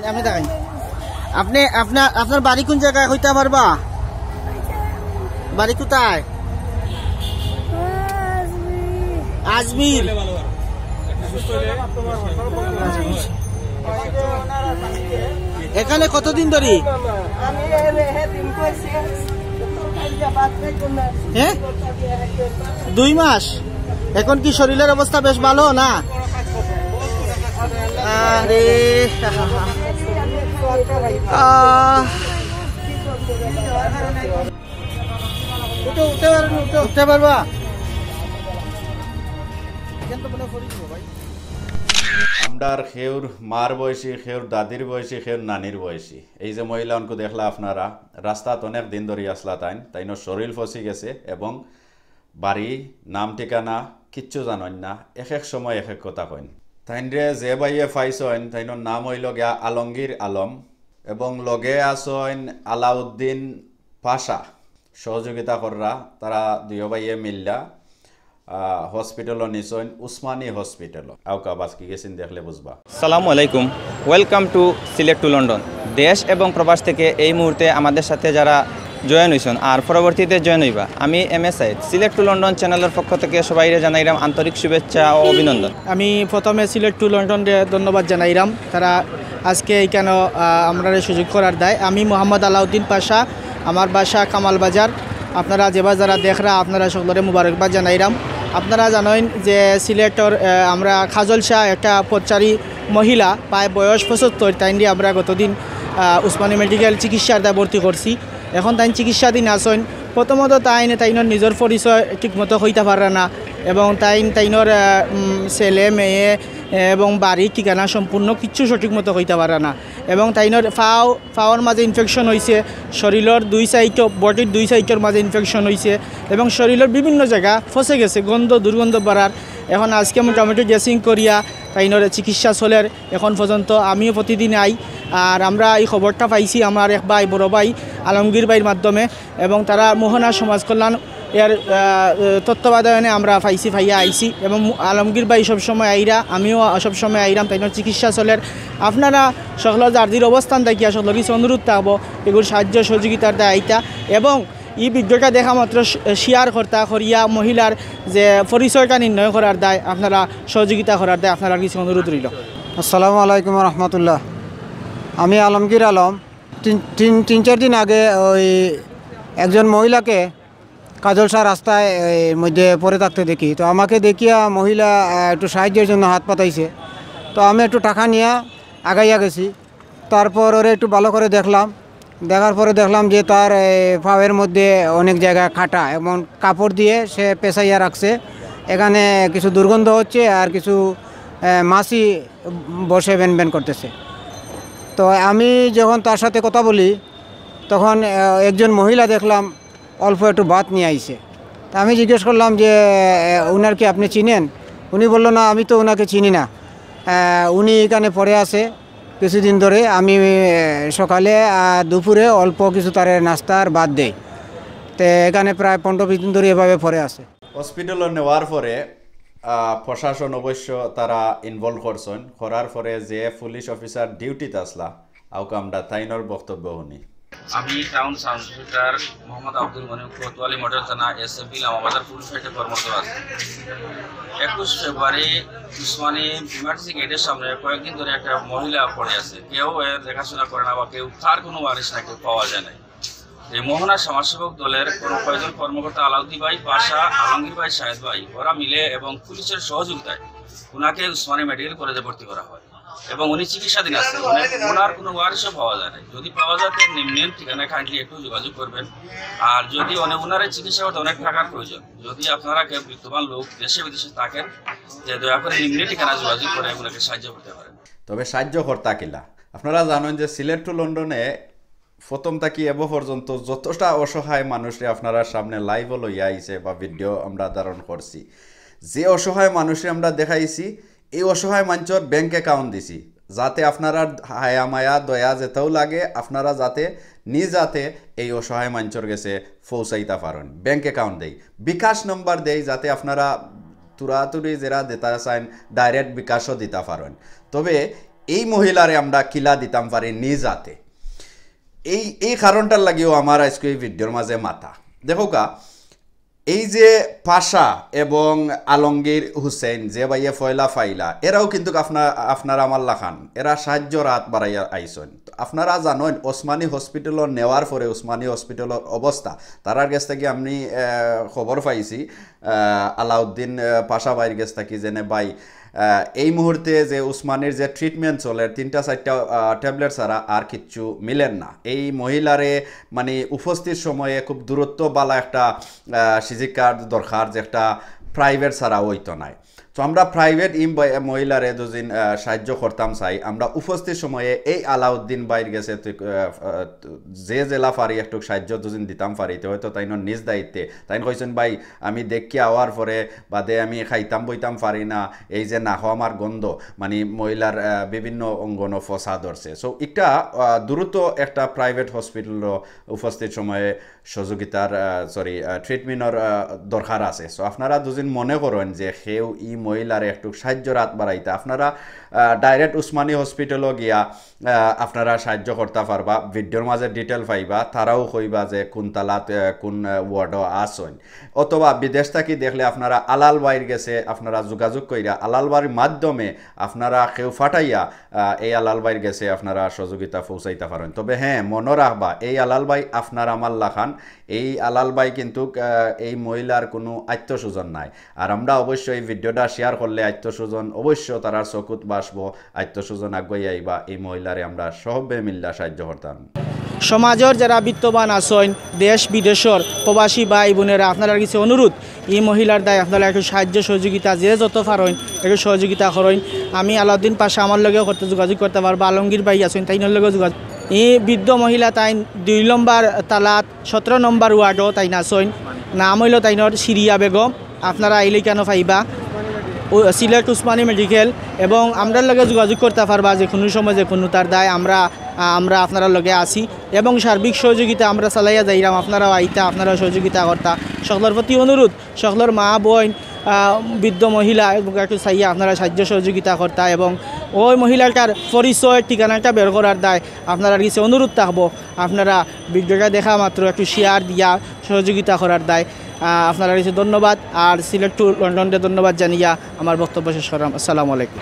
আপনি দেখাই আপনি আপনার বাড়ি কোন জায়গায় হইতে পারবা বাড়ি কোথায় আজমির এখানে কতদিন ধরে হ্যাঁ 2 মাস এখন কি শরীরের অবস্থা বেশ ভালো না আরে উঠতে পারবা আমরার খেউর মার বয়সী খেউর দাদির বয়সী খেউর নানির বয়সী এই যে মহিলাকে দেখলা আপনারা রাস্তাত অনেক দিন ধরে আসলা তাইনো শরীর ফসি গেছে এবং বাড়ি নাম ঠিকানা কিচ্ছু জানেন না এক এক সময় এক এক কথা কইন তাইনরে যে বাইয়ে ফাইছইন তাইনোর নাম হইল গিয়া আলমগীর আলম এবং লগে আসইন আলাউদ্দিন পাশা সহযোগিতা কররা তারা দুই বাইয়ে মিল্লা হসপিটালও নিছইন উসমানী হসপিটাল আউকা বাস কি গেছেন দেখলে বুঝবা। আসসালামু আলাইকুম, welcome to Sylhet to London. দেশ এবং প্রবাস থেকে এই মুহূর্তে আমাদের সাথে যারা জয়েন হয়েছেন আর পরবর্তীতে জয়েন হইবা, আমি M S Saeed Sylhet to London চ্যানেলের পক্ষ থেকে সবাইরে জানাইলাম আন্তরিক শুভেচ্ছা ও অভিনন্দন। আমি প্রথমে সিলেট টু লন্ডনরে ধন্যবাদ জানাইলাম, তারা আজকে এইখানে আমরা সুযোগ করার দেয়। আমি মোহাম্মদ আলাউদ্দিন পাশা, আমার বাসা কামাল বাজার। আপনারা যেবা যারা দেখরা আপনারা সকলরে মুবারকবাদ জানাইলাম। আপনারা জানেন যে সিলেটর আমরা খাজল শাহ একটা পথচারী মহিলা প্রায় বয়স 75, তাই নিয়ে আমরা গতদিন উসমানী মেডিকেল চিকিৎসার দায় ভর্তি করছি। এখন তাই চিকিৎসাধীন আসেন। প্রথমত তাইনর নিজের পরিচয় ঠিকমতো হইতে পারে না এবং তাইনর ছেলে মেয়ে এবং বাড়ির ঠিকানা সম্পূর্ণ কিচ্ছু সঠিক মতো হইতে পারে না এবং তাইনর ফাওয়ার মাঝে ইনফেকশন হয়েছে, শরীরের 2 সাইড বডির 2 সাইডের মাঝে ইনফেকশন হয়েছে এবং শরীরের বিভিন্ন জায়গা ফসে গেছে দুর্গন্ধ বাড়ার। এখন আজকে মোটামুটি ড্রেসিং করিয়া তাইনর চিকিৎসা চলের এখন পর্যন্ত। আমিও প্রতিদিন আই আর আমরা এই খবরটা পাইছি আমার এক ভাই বড় ভাই আলমগীর ভাইয়ের মাধ্যমে এবং তারা মোহনা সমাজ কল্যাণ এর তত্ত্বাবধানে আমরা পাইয়া আইছি এবং আলমগীর ভাই সবসময় আইরা, আমিও সবসময় আইরাম তাইনর চিকিৎসা চলের। আপনারা সকল জার্দির অবস্থান দেখিয়া সকল কিছু অনুরোধ থাকবো এগুলো সাহায্য সহযোগিতার দায়িত্ব এবং এই ভিডিওটা দেখা মাত্র শেয়ার করিয়া মহিলার যে পরিচয়টা নির্ণয় করার দায় আপনারা সহযোগিতা করার দায় আপনারা কিছু অনুরোধ রইল। আসসালামু আলাইকুম রহমতুল্লাহ। আমি আলমগীর আলম। 3-4 দিন আগে ওই একজন মহিলাকে কাজল শাহ রাস্তায় মধ্যে পড়ে থাকতে দেখি, তো আমাকে দেখিয়া মহিলা একটু সাহায্যের জন্য হাত পাতাইছে। তো আমি একটু টাকা নিয়ে আগাইয়া গেছি। তারপর ওরে একটু ভালো করে দেখার পরে দেখলাম যে তার পায়ের মধ্যে অনেক জায়গায় কাটা এবং কাপড় দিয়ে সে পেঁচাইয়া রাখছে। এখানে কিছু দুর্গন্ধ হচ্ছে আর কিছু মাছি বসে বেন করতেছে। তো আমি যখন তার সাথে কথা বলি তখন একজন মহিলা দেখলাম অল্প একটু ভাত নিয়ে আইছে। তা আমি জিজ্ঞেস করলাম যে উনার কি আপনি চিনেন? উনি বলল না, আমি তো ওনাকে চিনি না, উনি এখানে পড়ে আছে কিছুদিন ধরে। আমি সকালে দুপুরে অল্প কিছু তার নাস্তার বাদ দেই, তো এখানে প্রায় 15-20 দিন ধরে এভাবে পড়ে আছে। হসপিটালে নেওয়ার পরে প্রশাসন অবশ্য তারা ইনভলভ করছেন, করার পরে যে পুলিশ অফিসার ডিউটিতে আসলা আউকে আমরা তাইনর বক্তব্য শুনি। আমি town sound inspector Mohammad Abdul Monim Kotwali model থানা এসএফবি লামাবাজার পুলিশ ফাইটে কর্মরত আছি। 21 ফেব্রুয়ারি উসমানী ইমার্জেন্সি গেটের সামনে কয়েকদিন ধরে একটা মহিলা পড়ে আছে, কেউ এর দেখাশোনা করে না বা কেউ তার কোনো ওয়ারিশ না, কেউ পাওয়া যায় না। এই মোহনা সমাজসেবক দলের কয়েকজন কর্মকর্তা আলাউদ্দিন ভাই পাশা, আলমগীর ভাই, শাহেদ ভাই ওরা মিলে এবং পুলিশের সহযোগিতায় ওনাকে উসমানী মেডিকেল কলেজে ভর্তি করা হয় এবং উনি চিকিৎসাধীন আছে। ওনার কোনো ওয়ারিশও পাওয়া যায় না। যদি পাওয়া যায় নিম্ন ঠিকানায় কাইন্ডলি একটু যোগাযোগ করবেন। আর যদি ওনার চিকিৎসা করতে অনেক টাকার প্রয়োজন, যদি আপনারা কেউ বিত্তবান লোক দেশে বিদেশে থাকেন, যে দয়া করে নিম্ন ঠিকানা যোগাযোগ করে ওনাকে সাহায্য করতে পারেন। তবে সাহায্য কর্তা কিলা আপনারা জানেন যে সিলেট টু লন্ডনে প্রথম থাকি এব পর্যন্ত যতটা অসহায় মানুষরে আপনারা সামনে লাইভ লইয়া আইছে বা ভিডিও আমরা ধারণ করছি, যে অসহায় মানুষরে আমরা দেখাইছি এই অসহায় মানুষের ব্যাংক অ্যাকাউন্ট দিছি যাতে আপনারা হায়া মায়া দয়া যেতেও লাগে আপনারা যাতে যাতে এই অসহায় মানুষের গেছে পৌঁছাইতে পারেন। ব্যাংক অ্যাকাউন্ট দেই, বিকাশ নম্বর দেই যাতে আপনারা তুরাতুরি যারা দিতে চান ডাইরেক্ট বিকাশও দিতে পারেন। তবে এই মহিলারে আমরা কিলা দিতাম পারি নিজ হাতে। এই কারণটার লাগিও আমার আজকে এই ভিডিওর মাঝে মাথা দেখো কা, এই যে পাশা এবং আলমগীর হুসেন যে ভাইয়ে ফয়লা ফাইলা, এরাও কিন্তু আপনারা আমার লাখান এরা সাহায্য রাত বাড়াইয়া আইসন। আপনারা জানেন ওসমানী হসপিটালত নেওয়ার পরে ওসমানী হসপিটালের অবস্থা তারার কাছ থেকে আমি খবর পাইছি আলাউদ্দিন পাশা ভাইয়ের কাছ থেকে যেনে ভাই এই মুহূর্তে যে উসমানীর যে ট্রিটমেন্ট চলে 3-4টা ট্যাবলেট ছাড়া আর কিচ্ছু মিলেন না। এই মহিলারে মানে উপস্থিত সময়ে খুব দূরত্ব বালা একটা সিজি কার্ড দরকার, যে একটা প্রাইভেট ছাড়া হইতো নাই। তো আমরা প্রাইভেট মহিলারে দুদিন সাহায্য করতাম চাই, আমরা উপস্থিত সময়ে এই আলাউদ্দিন বাইর গেছে যে জেলা পারি একটু সাহায্য দুদিন দিতাম পারি, তো হয়তো তাই নিজ দায়িত্বে তাই কইছেন ভাই আমি দেখি আওয়ার পরে বাদে আমি খাইতাম বইতাম পারি না, এই যে না হওয়া আমার গন্ধ মানে মহিলার বিভিন্ন অঙ্গন ফসা ধরছে। সো একটা দ্রুত একটা প্রাইভেট হসপিটাল উপস্থিত সময়ে সহযোগিতার ট্রিটমেন্টর দরকার আছে। সো আপনারা দুদিন মনে করেন যে সেও ই মহিলার একটু সাহায্য রাত বাড়াইতে, আপনারা ডাইরেক্ট উসমানী হসপিটালও গিয়া আপনারা সাহায্য করতে পারবা। ভিডিওর মাঝে ডিটেল পাইবা, তারাও কইবা যে কোন তালাত কোন ওয়ার্ডও আসন, অথবা বিদেশ থেকে দেখলে আপনারা আলাল বাইর গেছে আপনারা যোগাযোগ কইরা আলাল বাড়ির মাধ্যমে আপনারা কেউ ফাটাইয়া এই আলাল বাইর গেছে আপনারা সহযোগিতা পৌঁছাইতে পারেন। তবে হ্যাঁ মনে রাখবা এই আলাল বাই আপনার আমার লাখান, এই আলাল বাই কিন্তু এই মহিলার কোনো আত্মস্বজন নাই। আর আমরা অবশ্যই এই ভিডিওটা শেয়ার করলে আত্মস্বজন অবশ্য তারা চকুত বাসবো, আত্মস্বজন আগুয়াই আইবা, এই মহিলারে আমরা সবে মিল্লা সাহায্য করতাম। সমাজের যারা বিত্তবান আছেন দেশ বিদেশের প্রবাসী ভাই বোনেরা, আপনারা কিছু অনুরোধ এই মহিলার দায় আপনারা একটু সাহায্য সহযোগিতা যে যত পারেন একটু সহযোগিতা করেন। আমি আলাউদ্দিন পাশা আমার লগে যোগাযোগ করতে পারবো, আলমগীর ভাই আছেন তাইনের লগে যোগাযোগ। এই বৃদ্ধ মহিলা তাই 2 নম্বর তালাত 17 নম্বর ওয়ার্ডও তাই আছেন, নাম হইল তাইনর সিরিয়া বেগম। আপনারা আইলে কেন পাইবা সিলেট উসমানী মেডিকেল, এবং আমরা লগে যোগাযোগ করতে পারবা যে কোনো সময় যে কোনো তার দায় আমরা আপনারা লগে আসি, এবং সার্বিক সহযোগিতা আমরা চালাইয়া যাইরাম। আপনারাও আইতা, আপনারাও সহযোগিতা করতা। সকলের প্রতি অনুরোধ, সকলের মা বোন বৃদ্ধ মহিলা একটু চাইয়া আপনারা সাহায্য সহযোগিতা করতা, এবং ওই মহিলাটার পরিচয় ঠিকানাটা বের করার দায় আপনারা কিছু অনুরোধ থাকবো। আপনারা ভিডিওটা দেখা মাত্র একটু শেয়ার দিয়া সহযোগিতা করার দায় আপনারা কিছু ধন্যবাদ। আর সিলেট টু লন্ডনকে ধন্যবাদ জানিয়া আমার বক্তব্য শেষ করলাম। আসসালামু আলাইকুম।